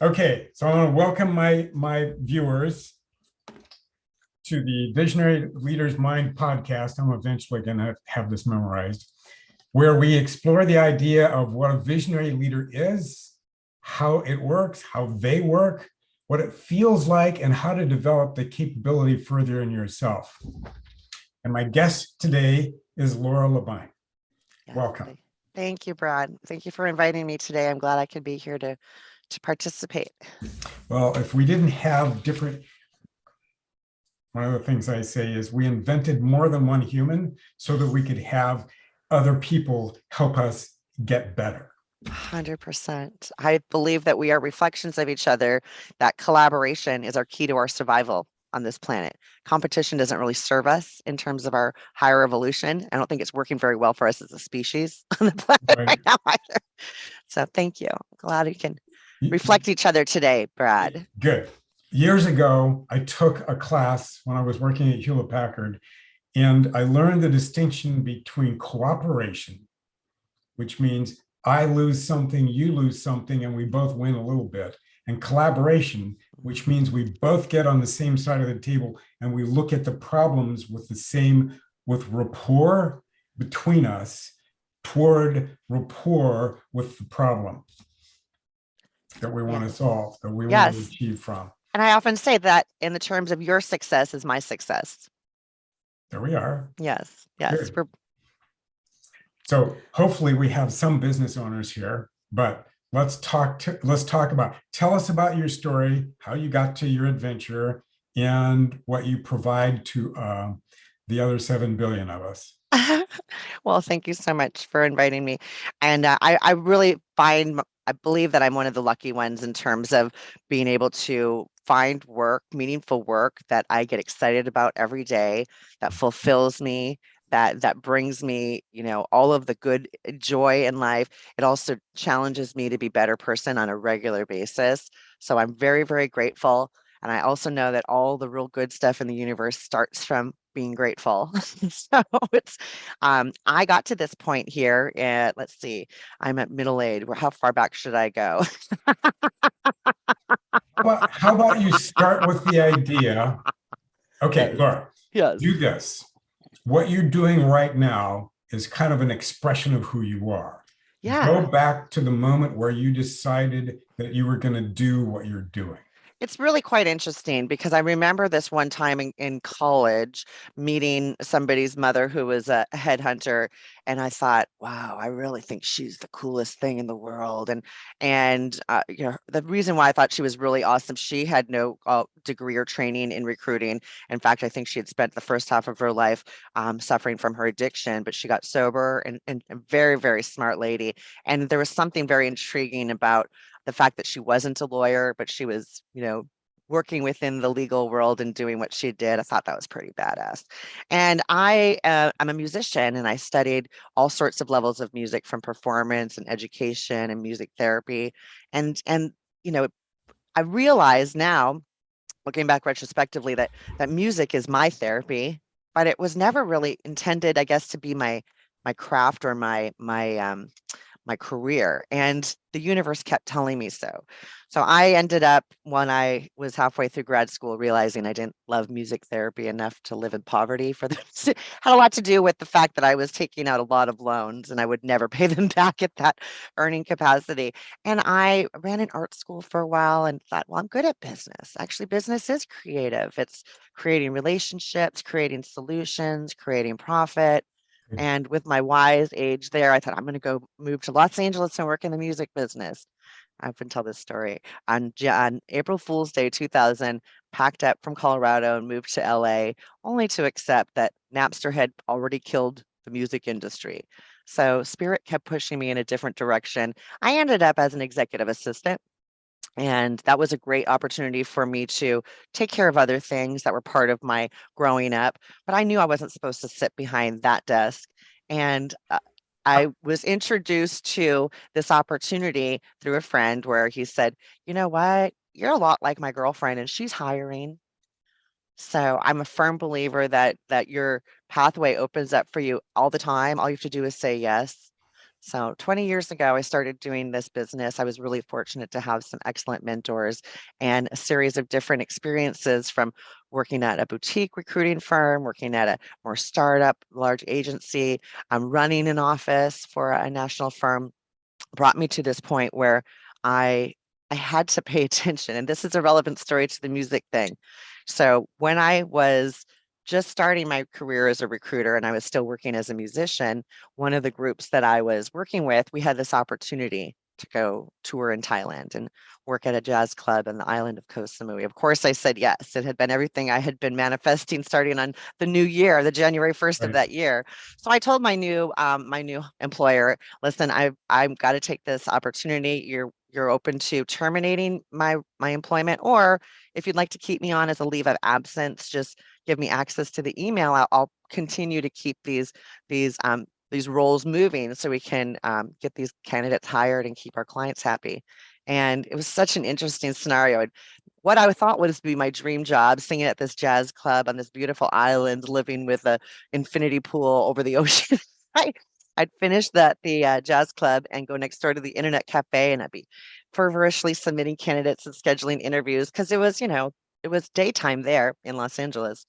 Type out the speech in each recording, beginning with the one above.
Okay, so I want to welcome my viewers to the Visionary Leader's Mind podcast. I'm eventually going to have this memorized, where we explore the idea of what a visionary leader is, how it works, how they work, what it feels like, and how to develop the capability further in yourself. And my guest today is Laura LaBine. Yeah, Welcome. thank you, Brad. Thank you for inviting me today. I'm glad I could be here to participate. Well, if we didn't have different, one of the things I say is we invented more than one human so that we could have other people help us get better. 100%. I believe that we are reflections of each other, that collaboration is our key to our survival on this planet. Competition doesn't really serve us in terms of our higher evolution. I don't think it's working very well for us as a species on the planet Right? right now either. So thank you. Glad we can reflect each other today, Brad. Good. Years ago, I took a class when I was working at Hewlett Packard, and I learned the distinction between cooperation, which means I lose something, you lose something, and we both win a little bit, and collaboration, which means we both get on the same side of the table and we look at the problems with rapport between us toward rapport with the problem that we want to solve, that we want to Yes. achieve from. And I often say that in the terms of your success is my success. There we are. Yes. Yes. Good. So hopefully we have some business owners here, but let's talk about, tell us about your story, how you got to your adventure, and what you provide to the other 7 billion of us. Well, thank you so much for inviting me. And I really I believe that I'm one of the lucky ones in terms of being able to find work, meaningful work that I get excited about every day, that fulfills me, that brings me, all of the good joy in life. It also challenges me to be a better person on a regular basis. So I'm very, very grateful. And I also know that all the real good stuff in the universe starts from being grateful. So it's I got to this point here at, let's see, I'm at middle age. How far back should I go? How about you start with the idea? Okay, Yes. Laura, Yes. do this. What you're doing right now is kind of an expression of who you are. Go Yeah. back to the moment where you decided that you were going to do what you're doing. It's really quite interesting because I remember this one time in college meeting somebody's mother who was a headhunter, and I thought, wow, I really think she's the coolest thing in the world. And the reason why I thought she was really awesome, she had no degree or training in recruiting. In fact, I think she had spent the first half of her life suffering from her addiction, but she got sober and a very, very smart lady. And there was something very intriguing about the fact that she wasn't a lawyer, but she was, working within the legal world and doing what she did. I thought that was pretty badass. And I'm a musician, and I studied all sorts of levels of music, from performance and education and music therapy. And you know, I realize now, looking back retrospectively, that music is my therapy, but it was never really intended, I guess, to be my craft or my career, and the universe kept telling me so. So I ended up, when I was halfway through grad school, realizing I didn't love music therapy enough to live in poverty. For this had a lot to do with the fact that I was taking out a lot of loans and I would never pay them back at that earning capacity. And I ran an art school for a while and thought, well, I'm good at business. Actually, business is creative. It's creating relationships, creating solutions, creating profit. And with my wise age there, I thought, I'm going to go move to Los Angeles and work in the music business. I often tell this story. On April Fool's Day 2000, packed up from Colorado and moved to LA, only to accept that Napster had already killed the music industry. So Spirit kept pushing me in a different direction. I ended up as an executive assistant, and that was a great opportunity for me to take care of other things that were part of my growing up. But I knew I wasn't supposed to sit behind that desk. And I was introduced to this opportunity through a friend where he said, you know what? You're a lot like my girlfriend, and she's hiring. So I'm a firm believer that your pathway opens up for you all the time. All you have to do is say yes. So 20 years ago, I started doing this business. I was really fortunate to have some excellent mentors and a series of different experiences from working at a boutique recruiting firm, working at a more startup, large agency, running an office for a national firm, brought me to this point where I I had to pay attention. And this is a relevant story to the music thing. So when I was just starting my career as a recruiter and I was still working as a musician, one of the groups that I was working with, we had this opportunity to go tour in Thailand and work at a jazz club on the island of Koh Samui. Of course, I said yes. It had been everything I had been manifesting starting on the new year, the January 1st of Right. that year. So I told my new employer, listen, I've got to take this opportunity. You're open to terminating my employment, or if you'd like to keep me on as a leave of absence, just give me access to the email. I'll continue to keep these roles moving so we can get these candidates hired and keep our clients happy. And it was such an interesting scenario. What I thought was be my dream job, singing at this jazz club on this beautiful island, living with a infinity pool over the ocean. I, I'd finish the jazz club and go next door to the internet cafe, and I'd be fervorously submitting candidates and scheduling interviews because it was, it was daytime there in Los Angeles.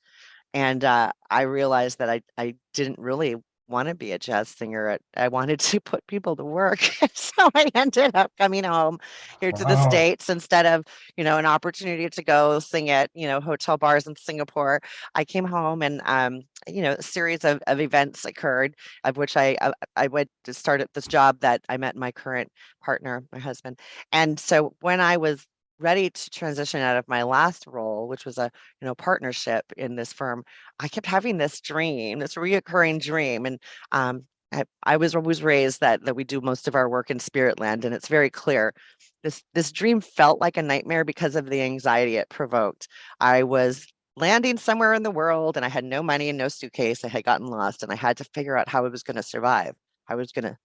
And I realized that I didn't really want to be a jazz singer. I wanted to put people to work. So I ended up coming home here to the Wow. States instead of, an opportunity to go sing at, hotel bars in Singapore. I came home and, a series of events occurred, of which I went to start at this job that I met my current partner, my husband. And so when I was ready to transition out of my last role, which was a partnership in this firm, I kept having this dream, this reoccurring dream. And I was always raised that we do most of our work in spirit land, and it's very clear. This dream felt like a nightmare because of the anxiety it provoked. I was landing somewhere in the world and I had no money and no suitcase. I had gotten lost and I had to figure out how I was going to survive. I was going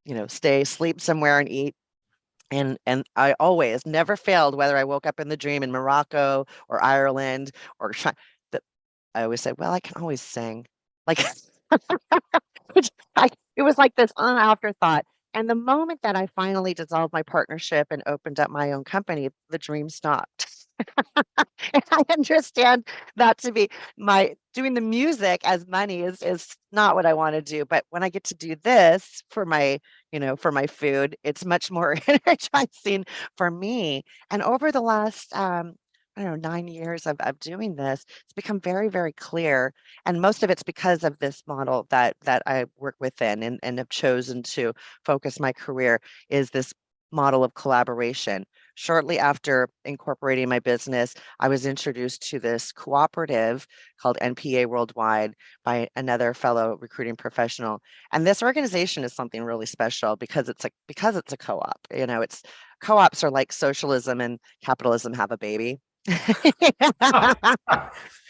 to, stay, sleep somewhere and eat, and I always never failed, whether I woke up in the dream in Morocco or Ireland or that I always said, well, I can always sing. Like which it was like this afterthought. And the moment that I finally dissolved my partnership and opened up my own company, the dream stopped. And I understand that to be my doing the music as money is not what I want to do. But when I get to do this for my, for my food, it's much more energizing for me. And over the last I don't know, 9 years of doing this, it's become very, very clear. And most of it's because of this model that I work within and have chosen to focus my career is this model of collaboration. Shortly after incorporating my business, I was introduced to this cooperative called NPA Worldwide by another fellow recruiting professional. And this organization is something really special because it's a co-op. It's co-ops are like socialism and capitalism have a baby.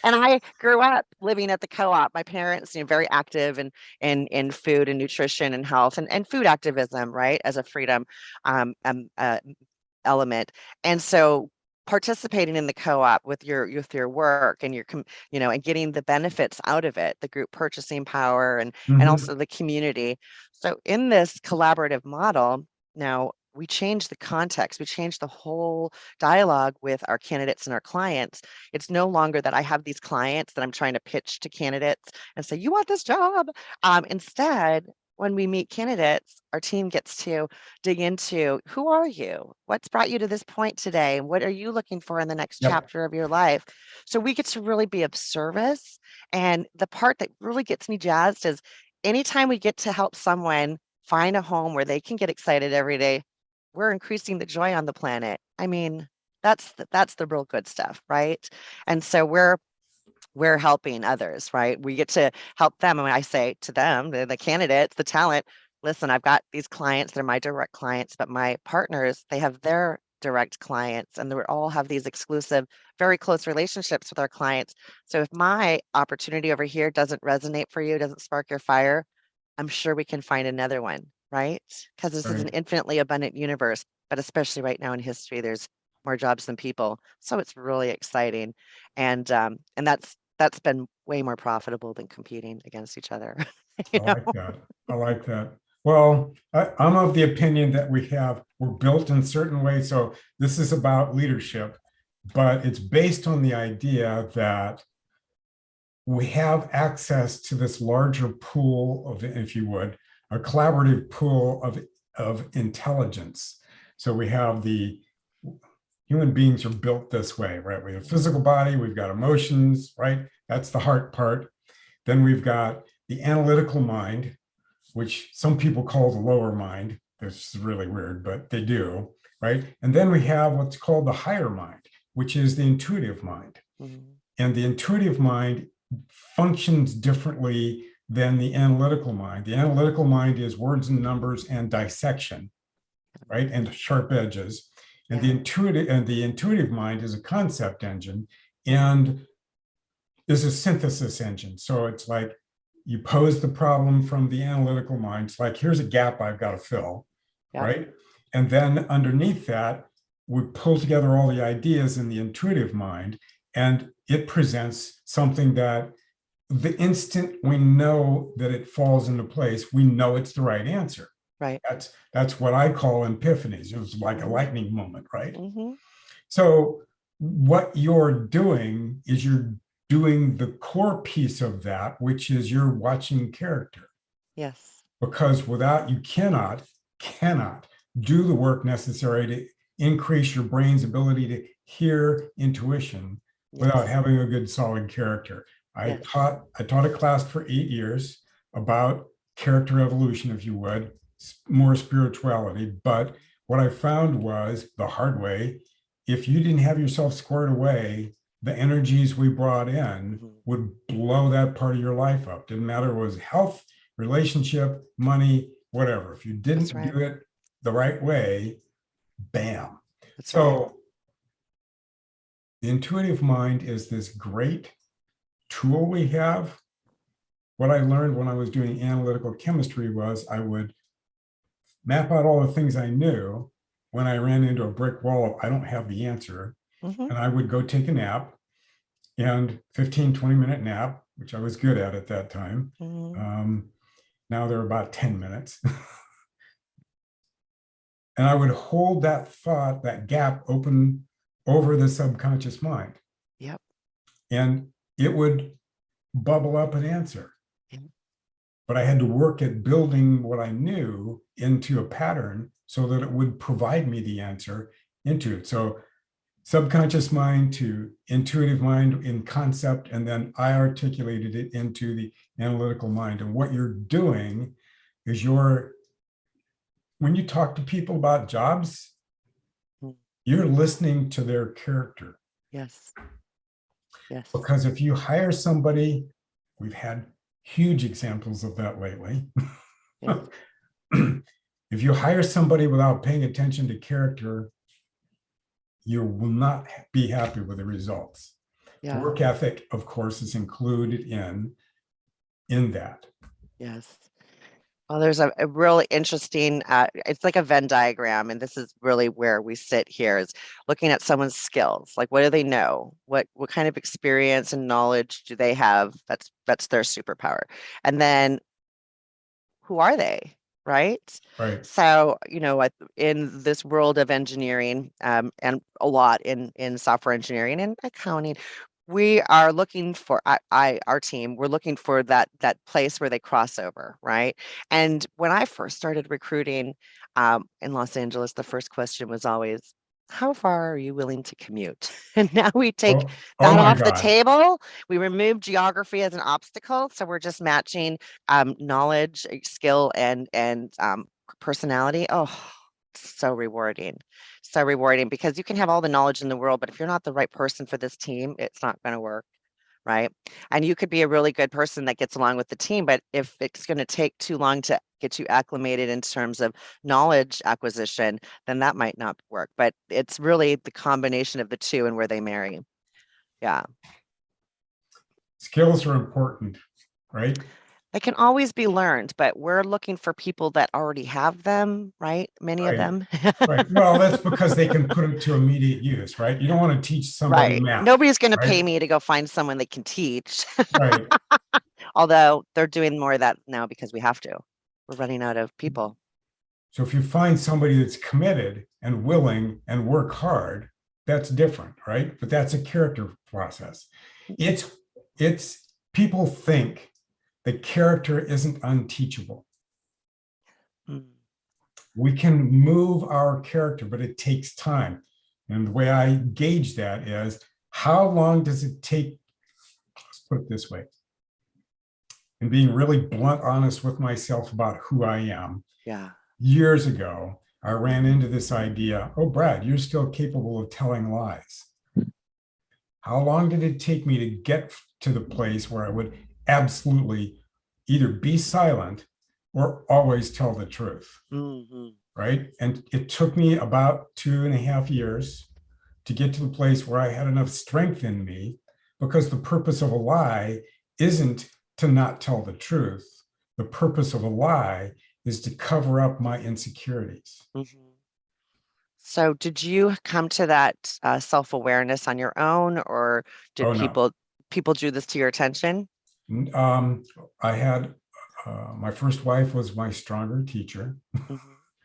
And I grew up living at the co-op. My parents, very active in food and nutrition and health and food activism, right, as a freedom element. And so participating in the co-op with your work and and getting the benefits out of it, the group purchasing power and Mhm. also the community. So in this collaborative model, now we change the context, we change the whole dialogue with our candidates and our clients. It's no longer that I have these clients that I'm trying to pitch to candidates and say, you want this job? Instead, when we meet candidates, our team gets to dig into who are you? What's brought you to this point today? What are you looking for in the next Yep. chapter of your life? So we get to really be of service. And the part that really gets me jazzed is anytime we get to help someone find a home where they can get excited every day, we're increasing the joy on the planet. I mean, that's the real good stuff, right? And so we're helping others, right? We get to help them. And when I say to them, the candidates, the talent, listen, I've got these clients, they're my direct clients, but my partners, they have their direct clients, and we all have these exclusive, very close relationships with our clients. So if my opportunity over here doesn't resonate for you, doesn't spark your fire, I'm sure we can find another one, right? Because this is an Right. infinitely abundant universe, but especially right now in history, there's more jobs than people. So it's really exciting. And that's been way more profitable than competing against each other. I You know? like that. I like that. Well, I'm of the opinion that we're built in certain ways. So this is about leadership, but it's based on the idea that we have access to this larger pool of, if you would, a collaborative pool of intelligence. So we have the human beings are built this way, right? We have physical body, we've got emotions, right? That's the heart part. Then we've got the analytical mind, which some people call the lower mind. This is really weird, but they do, right? And then we have what's called the higher mind, which is the intuitive mind. Mhm. And the intuitive mind functions differently than the analytical mind. The analytical mind is words and numbers and dissection, right? And sharp edges. And Yeah. the intuitive mind is a concept engine and is a synthesis engine. So it's like you pose the problem from the analytical mind. It's like, here's a gap I've got to fill, Yeah. right? And then underneath that, we pull together all the ideas in the intuitive mind, and it presents something that the instant we know that it falls into place, we know it's the right answer. Right. That's what I call epiphanies. It was like a Mhm. lightning moment, right? Mhm. So what you're doing is you're doing the core piece of that, which is you're watching character. Yes. Because without, you cannot do the work necessary to increase your brain's ability to hear intuition without Yes. having a good solid character. I Yes. taught a class for 8 years about character evolution, if you would, more spirituality. But what I found was the hard way, if you didn't have yourself squared away, the energies we brought in Mhm. would blow that part of your life up. Didn't matter, it was health, relationship, money, whatever. If you That's didn't right. do it the right way, bam. That's right. So the intuitive mind is this great tool we have. What I learned when I was doing analytical chemistry was I would map out all the things I knew. When I ran into a brick wall, I don't have the answer. Mhm. And I would go take a nap, and 15, 20-minute nap, which I was good at that time. Mhm. Now they're about 10 minutes. And I would hold that thought, that gap open over the subconscious mind. Yep. And it would bubble up an answer. Yep. But I had to work at building what I knew into a pattern so that it would provide me the answer into it. So subconscious mind to intuitive mind in concept, and then I articulated it into the analytical mind. And what you're doing is when you talk to people about jobs, Mm. you're listening to their character. Yes. Yes. Because if you hire somebody, we've had huge examples of that lately. Yes. If you hire somebody without paying attention to character, you will not be happy with the results. Yeah. Work ethic, of course, is included in that. Yes. Well, there's a really interesting, it's like a Venn diagram, and this is really where we sit here is looking at someone's skills. Like, what do they know? What kind of experience and knowledge do they have? That's their superpower. And then who are they? Right? Right. So, in this world of engineering, and a lot in software engineering and accounting, we are looking for our team, we're looking for that place where they cross over, right? And when I first started recruiting in Los Angeles, the first question was always, how far are you willing to commute? And now we take Oh that my off the God. table. We remove geography as an obstacle. So we're just matching knowledge, skill, and personality. Oh, so rewarding. So rewarding because you can have all the knowledge in the world, but if you're not the right person for this team, it's not going to work, right? And you could be a really good person that gets along with the team, but if it's going to take too long to get you acclimated in terms of knowledge acquisition, then that might not work. But it's really the combination of the two and where they marry. Yeah. Skills are important, right? They can always be learned, but we're looking for people that already have them, right? Many of Right. them. Right. Well, that's because they can put it to immediate use, right? You don't want to teach somebody Right. math, Nobody's going to right? pay me to go find someone that can teach, Right. although they're doing more of that now because we have to. We're running out of people. So if you find somebody that's committed and willing and work hard, that's different, right? But that's a character process. It's people think that character isn't unteachable. Mm. We can move our character, but it takes time. And the way I gauge that is, how long does it take? Let's put it this way. And being really blunt, honest with myself about who I am. Yeah. Years ago, I ran into this idea, oh, Brad, you're still capable of telling lies. How long did it take me to get to the place where I would absolutely either be silent or always tell the truth? Mm-hmm. Right? And it took me about 2.5 years to get to the place where I had enough strength in me, because the purpose of a lie isn't to not tell the truth. The purpose of a lie is to cover up my insecurities. Mm-hmm. So did you come to that self-awareness on your own, or did Oh, no. people drew this to your attention? I had my first wife was my stronger teacher. Mm-hmm.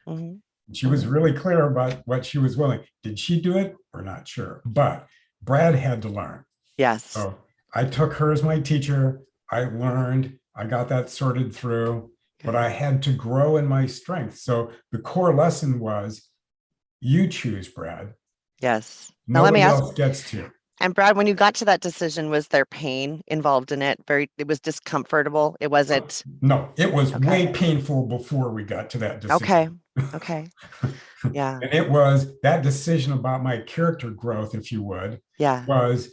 Mm-hmm. She was really clear about what she was willing. Did she do it? We're not sure. But Brad had to learn. Yes. So I took her as my teacher. I learned, I got that sorted through, but I had to grow in my strength. So the core lesson was, you choose, Brad. Yes. Now let Nobody me ask, else gets to. and Brad, when you got to that decision, was there pain involved in it? It was discomfortable. It wasn't. No, it was Okay. way painful before we got to that decision. Okay. Yeah. And it was that decision about my character growth, if you would, Yeah. was,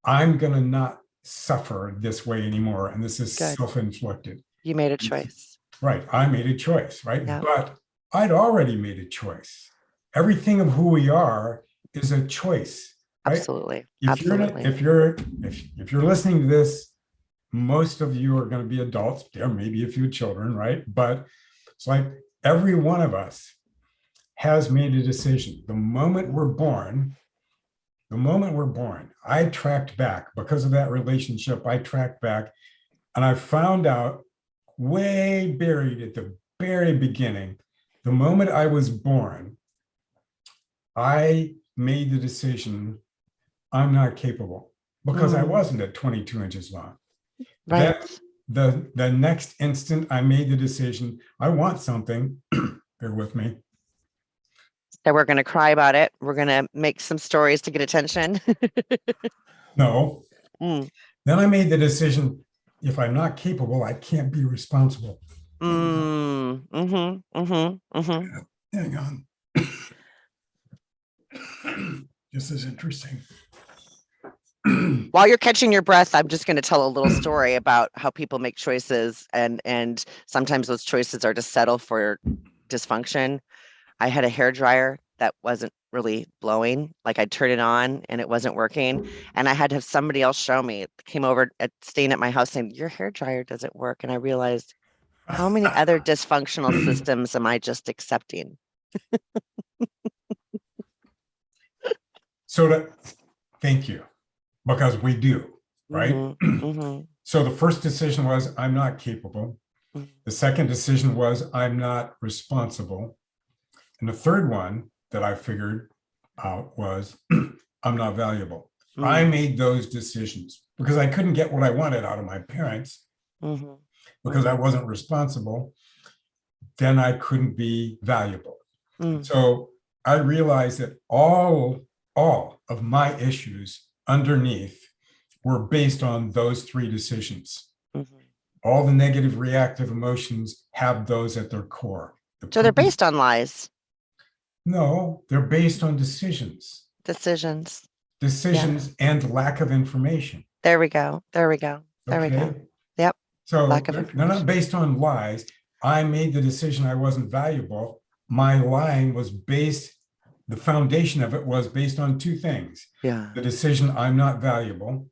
I'm going to not suffer this way anymore. And this is Good. self-inflicted. You made a choice. Right. I made a choice, right? Yeah. But I'd already made a choice. Everything of who we are is a choice. Right? Absolutely. If Absolutely. if you're listening to this, most of you are going to be adults. There may be a few children, right? But it's like every one of us has made a decision. The moment we're born, I tracked back because of that relationship. I tracked back and I found out, way buried at the very beginning, the moment I was born, I made the decision, I'm not capable, because I wasn't at 22 inches long. Right. Then the next instant I made the decision, I want something, bear with me. So we're going to cry about it. We're going to make some stories to get attention. No. Mm. Then I made the decision, if I'm not capable, I can't be responsible. Mm. Mm-hmm. Mm-hmm. Mm-hmm. Hang on. This is interesting. While you're catching your breath, I'm just going to tell a little story about how people make choices, and sometimes those choices are to settle for dysfunction. I had a hairdryer that wasn't really blowing. Like, I'd turn it on and it wasn't working. And I had to have somebody else show me. Came over staying at my house saying, your hairdryer doesn't work. And I realized, how many other dysfunctional systems am I just accepting? So thank you, because we do, right? Mm-hmm. Mm-hmm. So the first decision was, I'm not capable. Mm-hmm. The second decision was, I'm not responsible. And the third one that I figured out was, I'm not valuable. Mm-hmm. I made those decisions because I couldn't get what I wanted out of my parents, Mm-hmm. because I wasn't responsible. Then I couldn't be valuable. Mm-hmm. So I realized that all of my issues underneath were based on those three decisions. Mm-hmm. All the negative reactive emotions have those at their core. So they're based on lies. No, they're based on decisions. Decisions. And lack of information. There we go. Yep. So they're not based on lies. I made the decision I wasn't valuable. My lying was based, the foundation of it was based on two things. Yeah. The decision, I'm not valuable.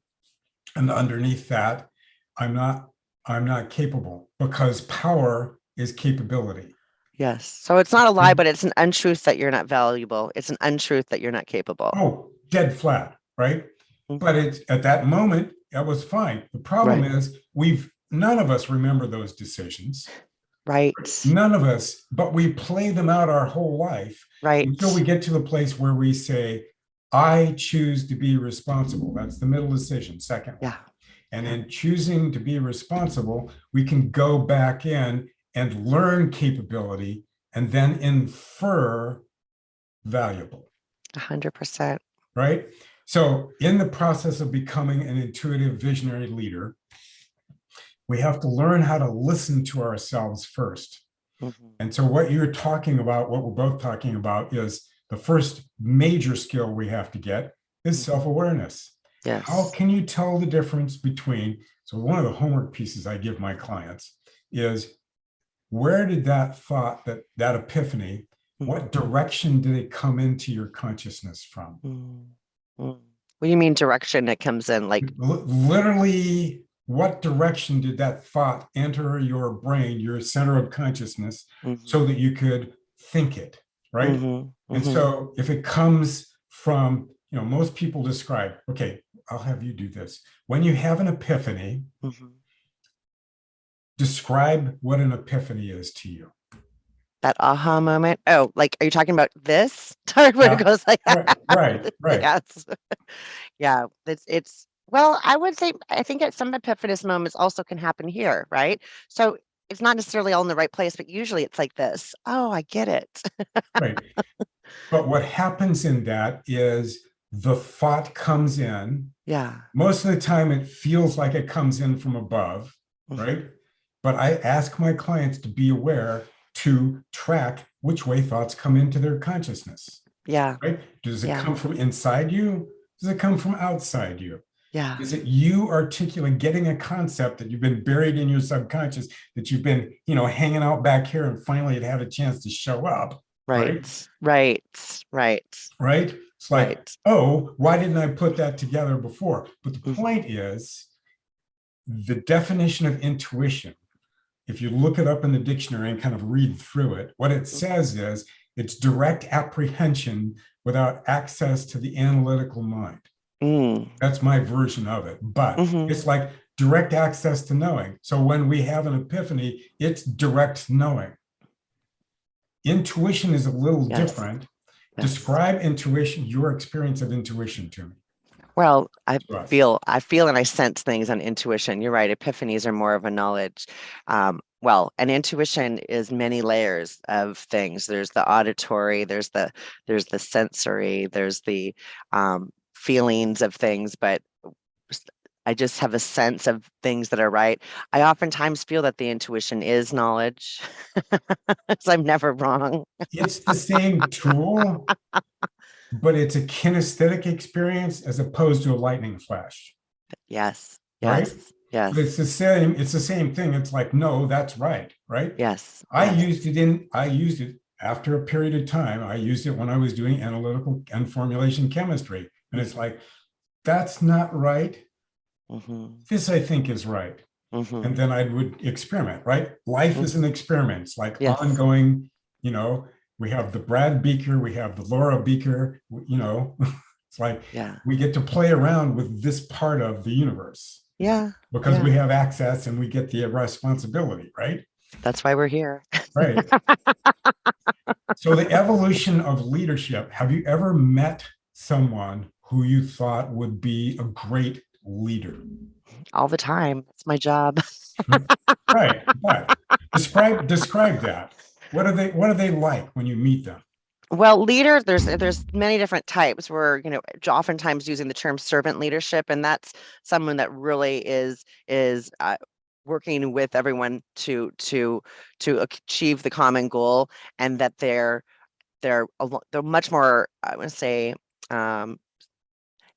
And underneath that, I'm not capable, because power is capability. Yes. So it's not a lie, but it's an untruth that you're not valuable. It's an untruth that you're not capable. Oh, dead flat, right? Mm-hmm. But it's at that moment, that was fine. The problem is we've none of us remember those decisions. Right. None of us, but we play them out our whole life until we Right. get to the place where we say, I choose to be responsible. That's the middle decision, second one. Yeah. And Yeah. in choosing to be responsible, we can go back in and learn capability and then infer valuable, 100%. right? So, in the process of becoming an intuitive visionary leader, we have to learn how to listen to ourselves first. Mhm. And so, what you're talking about, what we're both talking about, is the first major skill we have to get is Mhm. self awareness. How Yes. can you tell the difference between? So, one of the homework pieces I give my clients is, where did that thought, that epiphany, what Mhm. direction did it come into your consciousness from? Mm. Mm. What do you mean direction that comes in? Like, Literally, what direction did that thought enter your brain, your center of consciousness, so mhm. that you could think it, right? Mhm. And Mhm. so if it comes from, most people describe, okay, I'll have you do this. When you have an epiphany, Mhm. describe what an epiphany is to you. That aha moment. Oh, like, are you talking about this? Where it Yeah, goes like right, right, right, yes. Yeah, it's well, I would say I think at some epiphanous moments also can happen here, right? So it's not necessarily all in the right place, but usually it's like this. Oh, I get it. right. But what happens in that is the thought comes in. Yeah. Most of the time, it feels like it comes in from above, Mhm. right? But I ask my clients to be aware, to track which way thoughts come into their consciousness, Yeah. right? Does it Yeah. come from inside you? Does it come from outside you? Yeah. Is it you articulating, getting a concept that you've been buried in your subconscious, that you've been, hanging out back here, and finally it had a chance to show up, right? Right. Right. Right. Right? It's like, Right. oh, why didn't I put that together before? But the Mhm. point is, the definition of intuition, if you look it up in the dictionary and kind of read through it, what it Mhm. says is it's direct apprehension without access to the analytical mind. Mm. That's my version of it. But Mhm. it's like direct access to knowing. So when we have an epiphany, it's direct knowing. Intuition is a little Yes. different. Yes. Describe intuition, your experience of intuition to me. Well, I To us. feel and I sense things on intuition. You're right. Epiphanies are more of a knowledge. Well, and intuition is many layers of things. There's the auditory, there's the sensory, there's the feelings of things, but s- I just have a sense of things that are right. I oftentimes feel that the intuition is knowledge. So I'm never wrong. It's the same tool, but it's a kinesthetic experience as opposed to a lightning flash, Yes. right? Yes. But Yes. it's the same thing. It's like, no, that's right, right? Yes. Yes. I used it after a period of time. I used it when I was doing analytical and formulation chemistry. And it's Mhm. like, that's not right. Mhm. This I think is right. And Mhm. then I would experiment, right? Life is an Mhm. experiment. It's like Yes. ongoing, you know, we have the Brad Beaker, we have the Laura Beaker, it's like Yeah. we get to play around with this part of the universe Yeah. because we Yeah. have access and we get the responsibility, right? That's why we're here. Right. So the evolution of leadership, have you ever met someone who you thought would be a great leader? All the time. It's my job. Right. But describe that. What are they like when you meet them? Well, leader, there's many different types. We're, oftentimes using the term servant leadership, and that's someone that really is working with everyone to achieve the common goal, and that they're much more, I would say, um,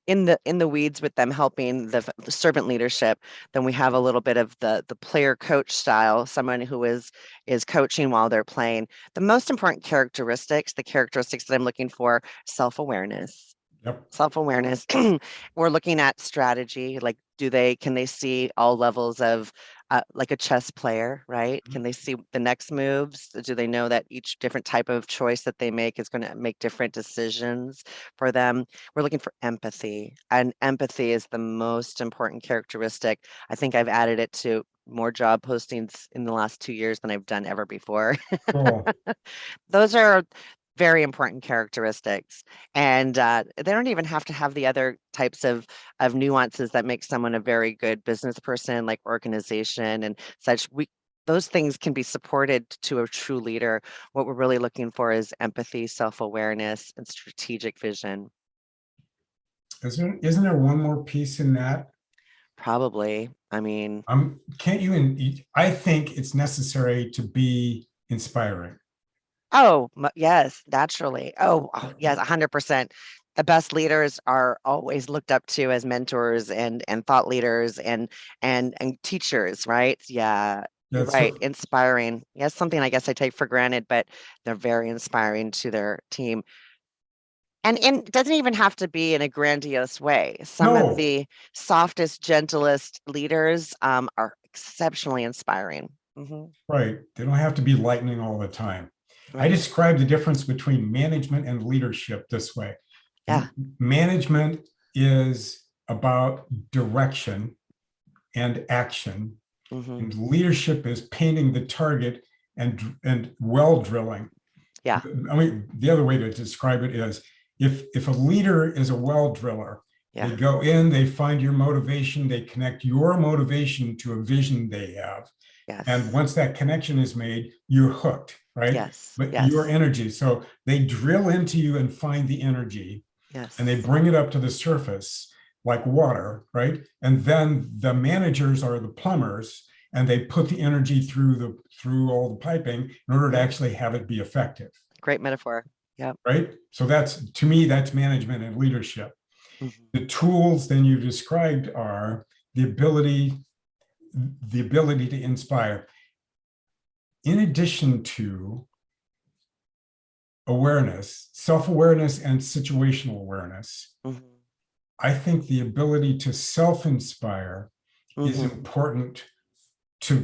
in the weeds with them helping the servant leadership. Then we have a little bit of the player coach style, someone who is coaching while they're playing. The most important characteristics, the characteristics that I'm looking for: self-awareness. Yep. Self-awareness. We're looking at strategy, like can they see all levels of, like a chess player, right? Can they see the next moves? Do they know that each different type of choice that they make is going to make different decisions for them? We're looking for empathy, and empathy is the most important characteristic. I think I've added it to more job postings in the last 2 years than I've done ever before. Cool. Those are very important characteristics, and they don't even have to have the other types of nuances that make someone a very good business person, like organization and such. We those things can be supported to a true leader. What we're really looking for is empathy, self-awareness, and strategic vision. Isn't there one more piece in that? Probably. I mean, Can't you, I think it's necessary to be inspiring. oh, yes, naturally. Yes, 100%. The best leaders are always looked up to as mentors and thought leaders and teachers, right? Yeah, you're That's right. so, Inspiring. Yes, something I guess I take for granted, but they're very inspiring to their team. And it doesn't even have to be in a grandiose way. Some of no, the softest, gentlest leaders are exceptionally inspiring. right. They don't have to be lightning all the time. I Right. describe the difference between management and leadership this way. Yeah. Management is about direction and action, hmm and leadership is painting the target and well drilling. Yeah. I mean, the other way to describe it is if a leader is a well driller, they Yeah. go in, they find your motivation, they connect your motivation to a vision they have. And Yes. once that connection is made, you're hooked, right? Yes. But your Yes. energy. So they drill into you and find the energy and they Yes. bring it up to the surface like water, right? And then the managers are the plumbers and they put the energy through all the piping in order to Yeah. actually have it be effective, Great metaphor. Yep. right? So that's, to me, that's management and leadership. hmm The tools then you described are the ability the ability to inspire, in addition to awareness, self-awareness and situational awareness. hmm I think the ability to self-inspire is hmm important to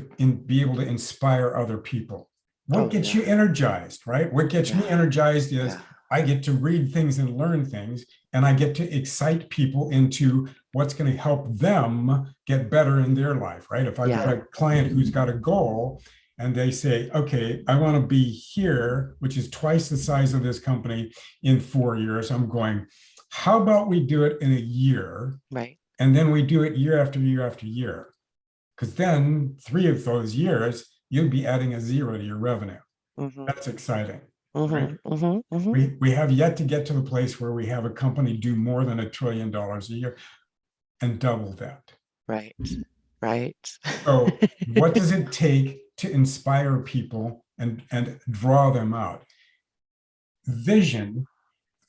be able to inspire other people. What Oh gets you yeah. energized, right? What gets me Yeah. energized is Yeah. I get to read things and learn things, and I get to excite people into what's going to help them get better in their life, right? If I've got Yeah. a client who's got a goal and they say, okay, I want to be here, which is twice the size of this company in 4 years, I'm going, how about we do it in a year? Right. And then we do it year after year after year. Because then 3 of those years, you'll be adding a zero to your revenue. hmm That's exciting, right? hmm hmm hmm We have yet to get to the place where we have a company do more than $1 trillion a year and double that. Right. Right. So what does it take to inspire people and draw them out? Vision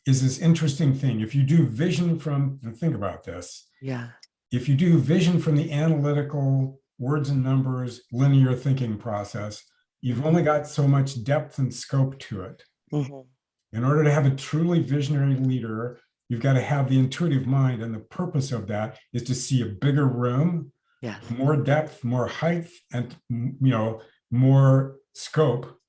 is this interesting thing. If you do vision from, and think about this, Yeah. if you do vision from the analytical words and numbers, linear thinking process, you've only got so much depth and scope to it. hmm In order to have a truly visionary leader, you've got to have the intuitive mind. And the purpose of that is to see a bigger room, Yes. more depth, more height, and more scope.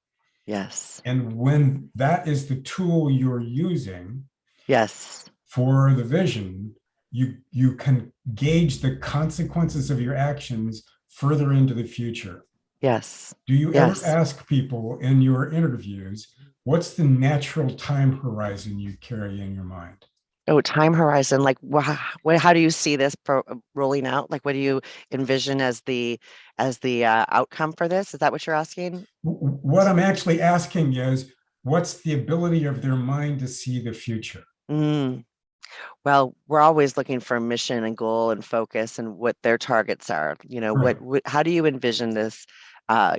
Yes. And when that is the tool you're using Yes. for the vision, you can gauge the consequences of your actions further into the future. Yes. Do you ever Yes. ask people in your interviews, what's the natural time horizon you carry in your mind? Oh, time horizon. Like, how do you see this rolling out? Like, what do you envision as the outcome for this? Is that what you're asking? What I'm actually asking is, what's the ability of their mind to see the future? Mm. Well, we're always looking for mission and goal and focus and what their targets are. Right. How do you envision this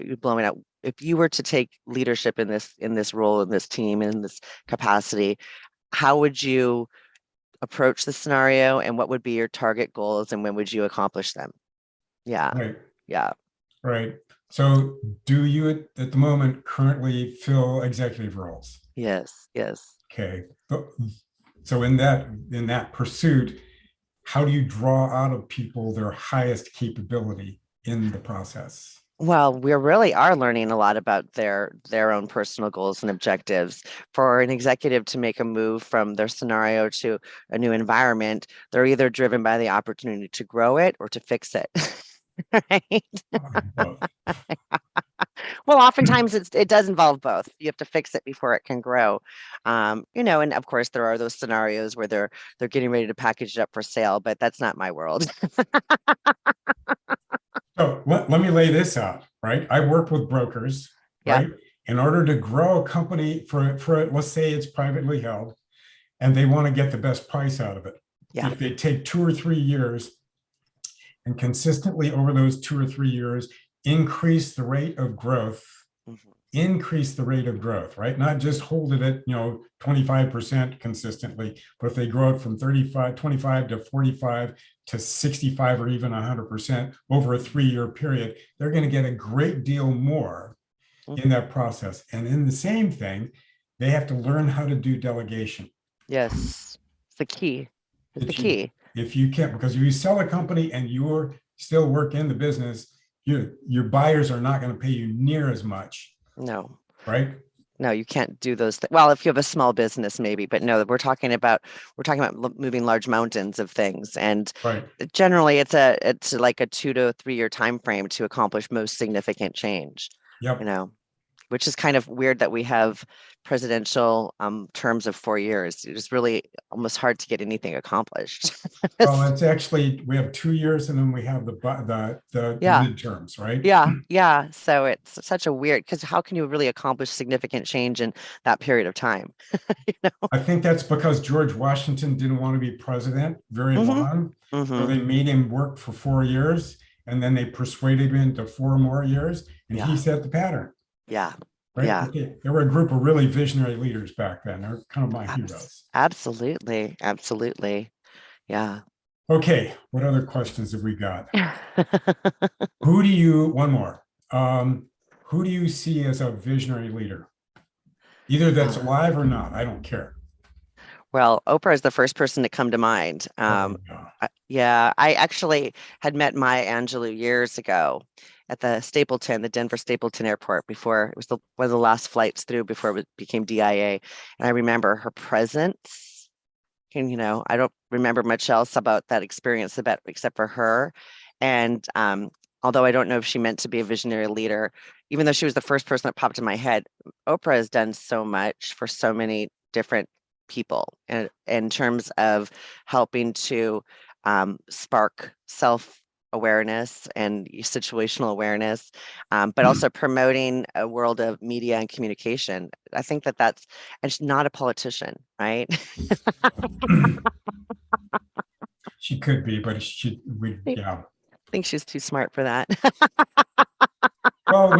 you blowing out? If you were to take leadership in this role, in this team, in this capacity, how would you approach the scenario and what would be your target goals and when would you accomplish them? Yeah. Right. Yeah. Right. So do you at the moment currently fill executive roles? Yes. Yes. Okay. So in that pursuit, how do you draw out of people their highest capability in the process? Well, we really are learning a lot about their own personal goals and objectives. For an executive to make a move from their scenario to a new environment, they're either driven by the opportunity to grow it or to fix it. right? Both. Well, oftentimes it does involve both. You have to fix it before it can grow. And of course there are those scenarios where they're getting ready to package it up for sale, but that's not my world. So let me lay this out, right? I work with brokers, Yeah, right? In order to grow a company for let's say it's privately held and they want to get the best price out of it. yeah. If they take 2 or 3 years and consistently over those 2 or 3 years, increase the rate of growth, Mhm. increase the rate of growth, right? Not just hold it at 25% consistently, but if they grow it from 25 to 45 to 65 or even 100% over a 3-year period, they're going to get a great deal more in Mhm. that process. And in the same thing, they have to learn how to do delegation. Yes. It's the key. It's the If you key. if you can't, because if you sell a company and you're still work in the business, your buyers are not going to pay you near as much, No. right? No, you can't do those things. Well, if you have a small business, maybe, but no, we're talking about moving large mountains of things, and Right. generally, it's like a 2 to 3 year time frame to accomplish most significant change. You Yep. know, which is kind of weird that we have presidential terms of 4 years. It's really almost hard to get anything accomplished. Well, it's actually we have 2 years and then we have the Yeah, midterms, right? yeah, yeah. So it's such a weird because how can you really accomplish significant change in that period of time? You know? I think that's because George Washington didn't want to be president very Mm-hmm. long. So Mm-hmm. they made him work for 4 years and then they persuaded him into 4 more years and he Yeah, set the pattern, yeah, right? yeah. Okay. There were a group of really visionary leaders back then. They're kind of my heroes. Absolutely, absolutely. Yeah. Okay. What other questions have we got? One more. Who do you see as a visionary leader? Either that's Uh, alive or not. I don't care. Well, Oprah is the first person to come to mind. Oh, yeah. Yeah, I actually had met Maya Angelou years ago at the Denver Stapleton Airport before it was one of the last flights through before it became DIA. And I remember her presence. And, I don't remember much else about that experience except for her. And although I don't know if she meant to be a visionary leader, even though she was the first person that popped in my head, Oprah has done so much for so many different people in terms of helping to spark self-awareness and situational awareness, but also promoting a world of media and communication. I think and she's not a politician, right? She could be, but I yeah. think she's too smart for that. Well,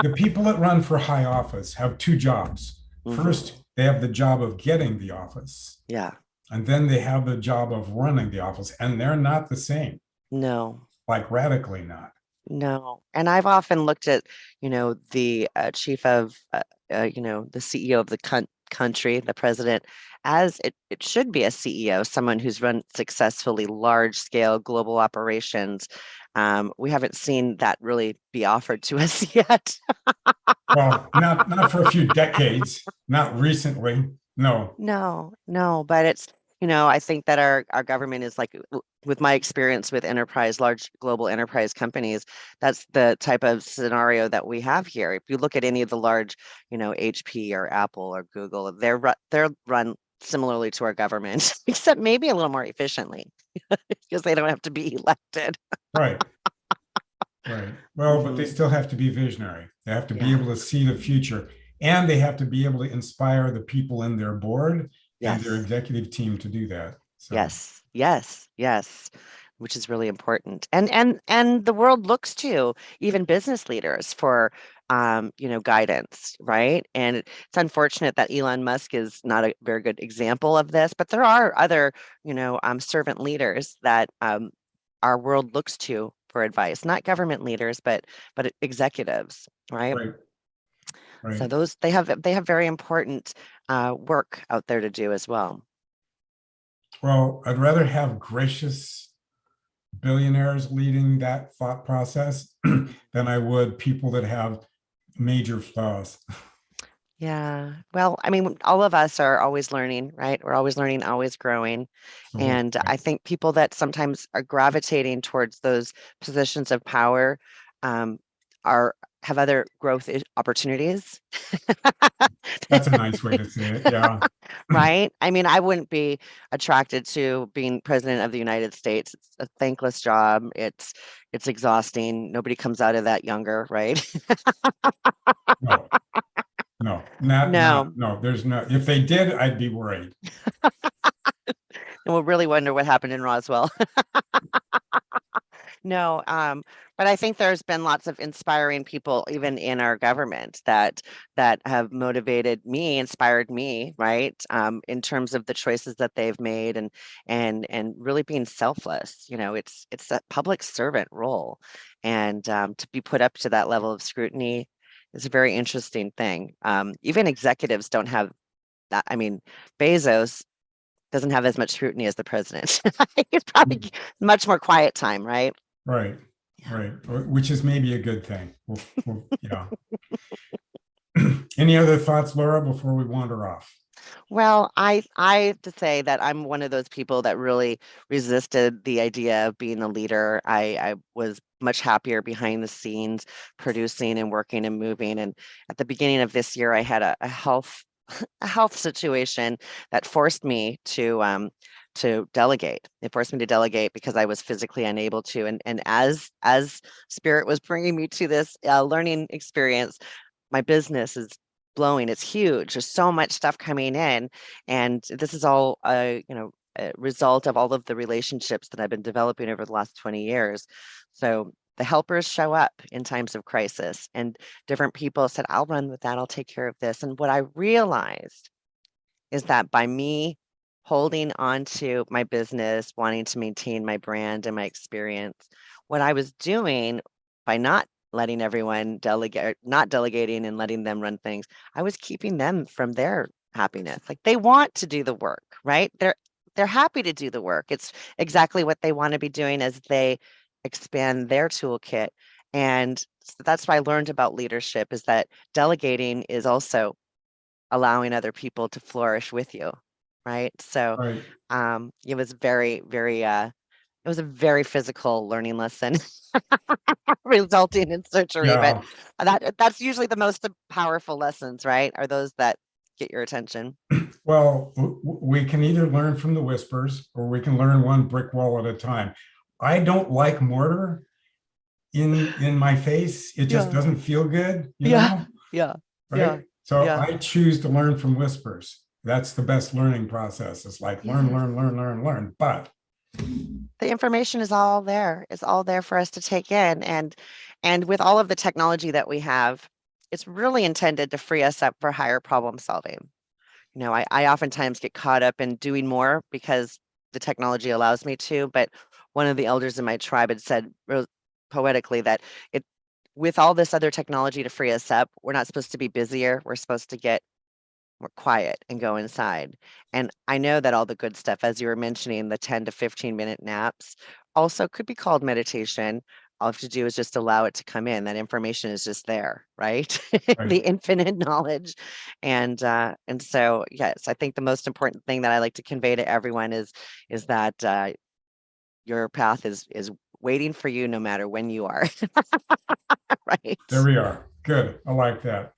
the people that run for high office have two jobs. First, Hmm. they have the job of getting the office, Yeah. and then they have the job of running the office, and they're not the same, No, like radically not. no. And I've often looked at, the chief of, the CEO of the country, the president, as it should be a CEO, someone who's run successfully large scale global operations. We haven't seen that really be offered to us yet. Well, not for a few decades, not recently. No, No, no, but I think that our government is like, with my experience with large global enterprise companies, that's the type of scenario that we have here. If you look at any of the large, HP or Apple or Google, they're run similarly to our government, except maybe a little more efficiently because they don't have to be elected. right, right. Well, but they Hmm. still have to be visionary. They have to be Yeah. able to see the future, and they have to be able to inspire the people in their board and their Yes. executive team to do that. So, Yes, yes, yes, which is really important. And the world looks to even business leaders for guidance, right? And it's unfortunate that Elon Musk is not a very good example of this, but there are other, servant leaders that our world looks to for advice, not government leaders, but executives, right? right, So right. they have very important work out there to do as well. Well, I'd rather have gracious billionaires leading that thought process than I would people that have major flaws. Yeah. Well, I mean, all of us are always learning, right? We're always learning, always growing. So And I think people that sometimes are gravitating towards those positions of power um, are have other opportunities. that's a nice way to say it. Yeah. Right? I mean, I wouldn't be attracted to being president of the United States. It's a thankless job. It's exhausting. Nobody comes out of that younger, right? No, no, not, No. no, there's no, if they did, I'd be worried. And we'll really wonder what happened in Roswell. No, but I think there's been lots of inspiring people even in our government that have motivated me, inspired me, right? In terms of the choices that they've made and really being selfless. You know, it's a public servant role, and to be put up to that level of scrutiny is a very interesting thing. Even executives don't have that. I mean, Bezos doesn't have as much scrutiny as the president. He's probably much more quiet time, right? Right, Yeah. right, which is maybe a good thing. Yeah. Any other thoughts, Laura, before we wander off? Well, I have to say that I'm one of those people that really resisted the idea of being a leader. I was much happier behind the scenes, producing and working and moving. And at the beginning of this year, I had a health a health situation that forced me to delegate. It forced me to delegate because I was physically unable to. And as Spirit was bringing me to this learning experience, my business is blowing. It's huge. There's so much stuff coming in, and this is all a result of all of the relationships that I've been developing over the last 20 years. So the helpers show up in times of crisis, and different people said, I'll run with that, I'll take care of this. And what I realized is that by me holding on to my business, wanting to maintain my brand and my experience, what I was doing by not letting everyone delegate, not delegating and letting them run things, I was keeping them from their happiness. Like they want to do the work, right? They're happy to do the work. It's exactly what they want to be doing as they expand their toolkit. And so that's what I learned about leadership is that delegating is also allowing other people to flourish with you, right? So Right. it was it was a very physical learning lesson resulting in surgery, but Yeah. that's usually the most powerful lessons, right? Are those that get your attention. Well, we can either learn from the whispers or we can learn one brick wall at a time. I don't like mortar in my face. It just Yeah. doesn't feel good, Yeah. Yeah. Yeah. right? So Yeah. I choose to learn from whispers. That's the best learning process. It's like learn, Yes. learn, learn, learn, learn. But The information is all there. It's all there for us to take in. And with all of the technology that we have, it's really intended to free us up for higher problem solving. You know, I oftentimes get caught up in doing more because the technology allows me to, but one of the elders in my tribe had said poetically that it with all this other technology to free us up, we're not supposed to be busier. We're supposed to get more quiet and go inside. And I know that all the good stuff, as you were mentioning, the 10 to 15-minute naps also could be called meditation. All you have to do is just allow it to come in. That information is just there, right? right, The infinite knowledge. And so yes, I think the most important thing that I like to convey to everyone is that your path is waiting for you no matter when you are. there Right. we are. Good. I like that.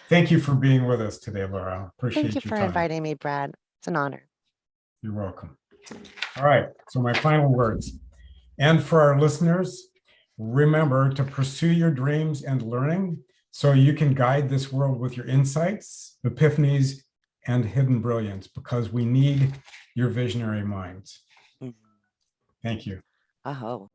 Thank you for being with us today, Laura. Thank you Appreciate your for time. inviting me, Brad. It's an honor. You're welcome. All right. So my final words. And for our listeners, remember to pursue your dreams and learning so you can guide this world with your insights, epiphanies, and hidden brilliance because we need your visionary minds. Mhm. Thank you. Oh.